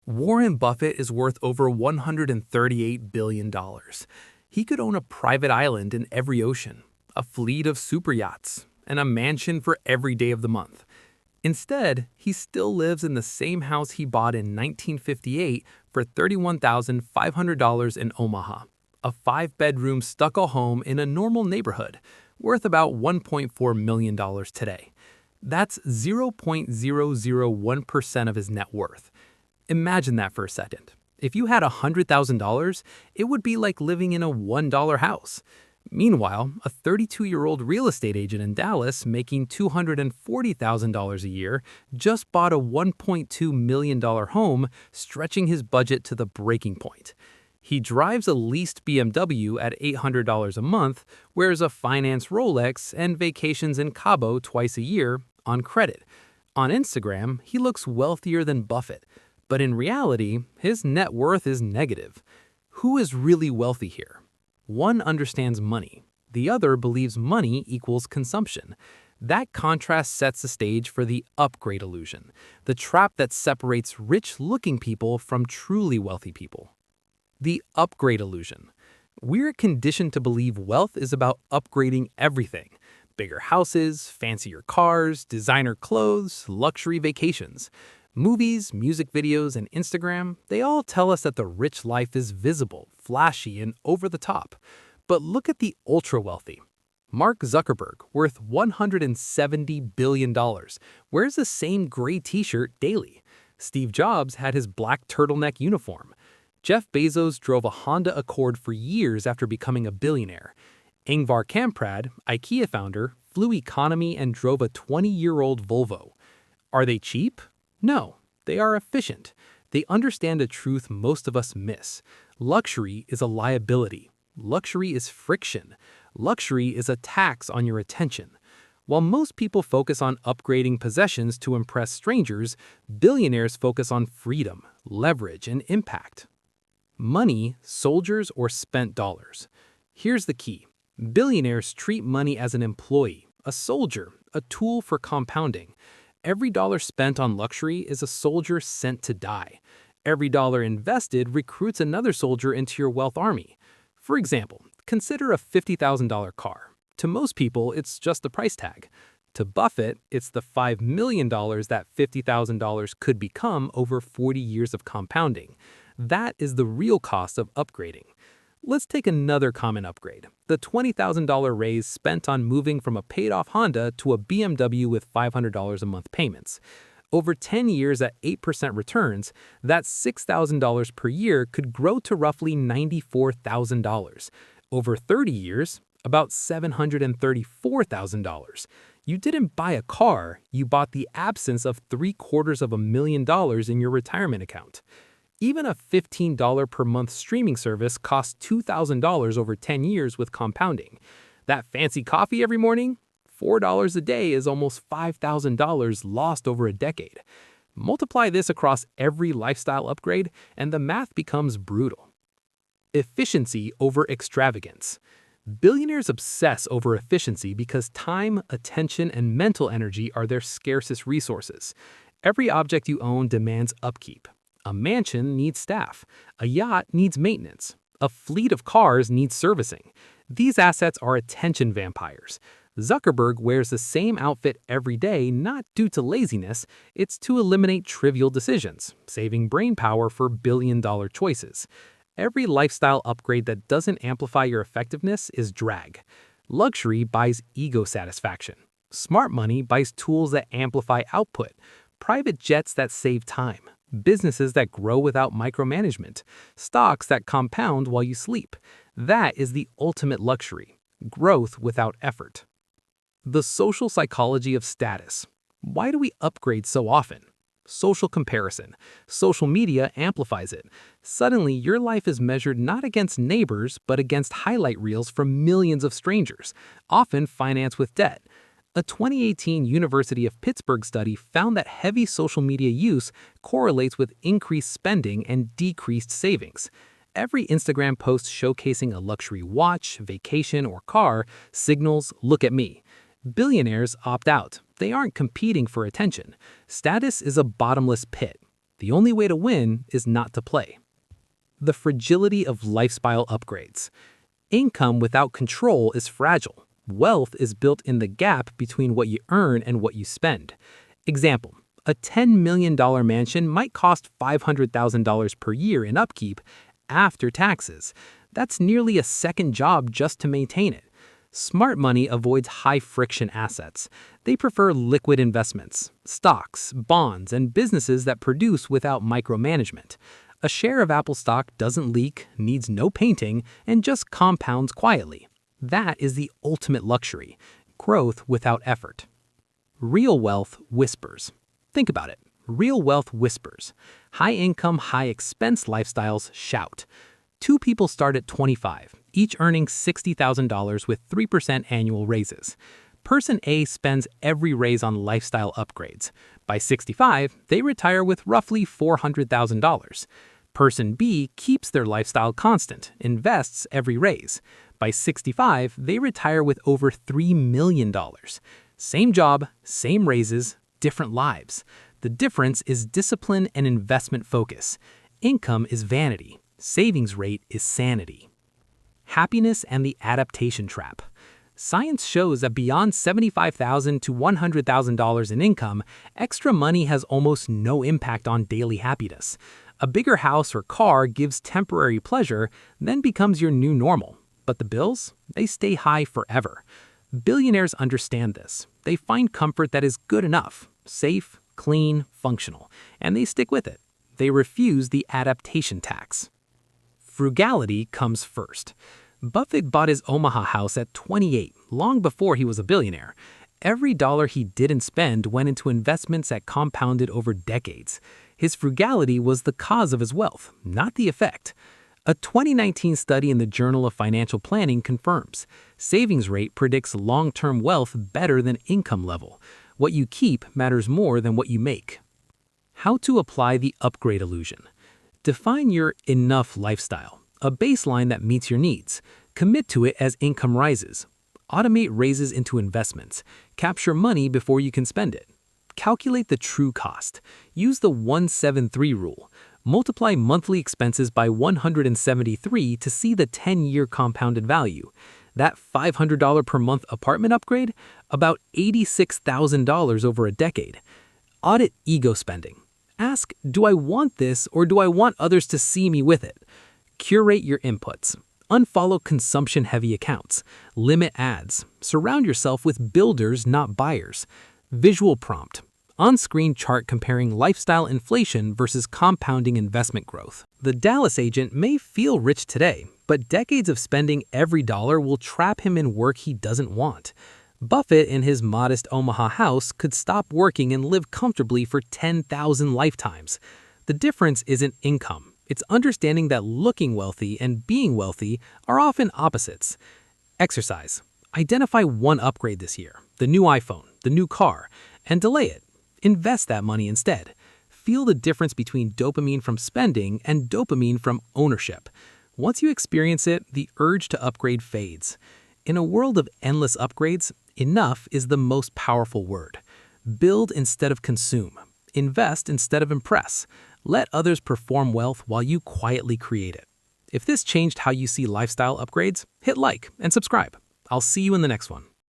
Warren Buffett is worth over $138 billion. He could own a private island in every ocean, a fleet of super yachts, and a mansion for every day of the month. Instead, he still lives in the same house he bought in 1958 for $31,500 in Omaha, a five-bedroom stucco home in a normal neighborhood, worth about $1.4 million today. That's 0.001% of his net worth. Imagine that for a second. If you had $100,000, it would be like living in a $1 house. Meanwhile, a 32-year-old real estate agent in Dallas making $240,000 a year just bought a $1.2 million home, stretching his budget to the breaking point. He drives a leased BMW at $800 a month, wears a finance Rolex, and vacations in Cabo twice a year on credit. On Instagram, he looks wealthier than Buffett. But in reality, his net worth is negative. Who is really wealthy here? One understands money. The other believes money equals consumption. That contrast sets the stage for the upgrade illusion, the trap that separates rich-looking people from truly wealthy people. The upgrade illusion. We're conditioned to believe wealth is about upgrading everything. Bigger houses, fancier cars, designer clothes, luxury vacations. Movies, music videos, and Instagram, they all tell us that the rich life is visible, flashy, and over the top. But look at the ultra-wealthy. Mark Zuckerberg, worth $170 billion, wears the same gray t-shirt daily. Steve Jobs had his black turtleneck uniform. Jeff Bezos drove a Honda Accord for years after becoming a billionaire. Ingvar Kamprad, IKEA founder, flew economy and drove a 20-year-old Volvo. Are they cheap? No, they are efficient. They understand a truth most of us miss. Luxury is a liability. Luxury is friction. Luxury is a tax on your attention. While most people focus on upgrading possessions to impress strangers, billionaires focus on freedom, leverage, and impact. Money, soldiers, or spent dollars. Here's the key. Billionaires treat money as an employee, a soldier, a tool for compounding. Every dollar spent on luxury is a soldier sent to die. Every dollar invested recruits another soldier into your wealth army. For example, consider a $50,000 car. To most people, it's just the price tag. To Buffett, it's the $5 million that $50,000 could become over 40 years of compounding. That is the real cost of upgrading. Let's take another common upgrade, the $20,000 raise spent on moving from a paid-off Honda to a BMW with $500 a month payments. Over 10 years at 8% returns, that $6,000 per year could grow to roughly $94,000. Over 30 years, about $734,000. You didn't buy a car, you bought the absence of $750,000 in your retirement account. Even a $15 per month streaming service costs $2,000 over 10 years with compounding. That fancy coffee every morning? $4 a day is almost $5,000 lost over a decade. Multiply this across every lifestyle upgrade, and the math becomes brutal. Efficiency over extravagance. Billionaires obsess over efficiency because time, attention, and mental energy are their scarcest resources. Every object you own demands upkeep. A mansion needs staff. A yacht needs maintenance. A fleet of cars needs servicing. These assets are attention vampires. Zuckerberg wears the same outfit every day not due to laziness, it's to eliminate trivial decisions, saving brain power for billion-dollar choices. Every lifestyle upgrade that doesn't amplify your effectiveness is drag. Luxury buys ego satisfaction. Smart money buys tools that amplify output. Private jets that save time. Businesses that grow without micromanagement, stocks that compound while you sleep. That is the ultimate luxury, growth without effort. The social psychology of status. Why do we upgrade so often? Social comparison. Social media amplifies it. Suddenly, your life is measured not against neighbors, but against highlight reels from millions of strangers, often financed with debt. A 2018 University of Pittsburgh study found that heavy social media use correlates with increased spending and decreased savings. Every Instagram post showcasing a luxury watch, vacation, or car signals, "Look at me." Billionaires opt out. They aren't competing for attention. Status is a bottomless pit. The only way to win is not to play. The fragility of lifestyle upgrades. Income without control is fragile. Wealth is built in the gap between what you earn and what you spend. Example, a $10 million mansion might cost $500,000 per year in upkeep after taxes. That's nearly a second job just to maintain it. Smart money avoids high-friction assets. They prefer liquid investments, stocks, bonds, and businesses that produce without micromanagement. A share of Apple stock doesn't leak, needs no painting, and just compounds quietly. That is the ultimate luxury, growth without effort. Real wealth whispers. Think about it. Real wealth whispers. High-income, high-expense lifestyles shout. Two people start at 25, each earning $60,000 with 3% annual raises. Person A spends every raise on lifestyle upgrades. By 65, they retire with roughly $400,000. Person B keeps their lifestyle constant, invests every raise. By 65, they retire with over $3 million. Same job, same raises, different lives. The difference is discipline and investment focus. Income is vanity. Savings rate is sanity. Happiness and the adaptation trap. Science shows that beyond $75,000 to $100,000 in income, extra money has almost no impact on daily happiness. A bigger house or car gives temporary pleasure, then becomes your new normal. But the bills? They stay high forever. Billionaires understand this. They find comfort that is good enough, safe, clean, functional, and they stick with it. They refuse the adaptation tax. Frugality comes first. Buffett bought his Omaha house at 28, long before he was a billionaire. Every dollar he didn't spend went into investments that compounded over decades. His frugality was the cause of his wealth, not the effect. A 2019 study in the Journal of Financial Planning confirms savings rate predicts long-term wealth better than income level. What you keep matters more than what you make. How to apply the upgrade illusion. Define your enough lifestyle, a baseline that meets your needs. Commit to it as income rises. Automate raises into investments. Capture money before you can spend it. Calculate the true cost. Use the 173 rule. Multiply monthly expenses by 173 to see the 10-year compounded value. That $500 per month apartment upgrade? About $86,000 over a decade. Audit ego spending. Ask, do I want this or do I want others to see me with it? Curate your inputs. Unfollow consumption-heavy accounts. Limit ads. Surround yourself with builders, not buyers. Visual prompt. On-screen chart comparing lifestyle inflation versus compounding investment growth. The Dallas agent may feel rich today, but decades of spending every dollar will trap him in work he doesn't want. Buffett in his modest Omaha house could stop working and live comfortably for 10,000 lifetimes. The difference isn't income. It's understanding that looking wealthy and being wealthy are often opposites. Exercise. Identify one upgrade this year, the new iPhone, the new car, and delay it. Invest that money instead. Feel the difference between dopamine from spending and dopamine from ownership. Once you experience it, the urge to upgrade fades. In a world of endless upgrades, enough is the most powerful word. Build instead of consume. Invest instead of impress. Let others perform wealth while you quietly create it. If this changed how you see lifestyle upgrades, hit like and subscribe. I'll see you in the next one.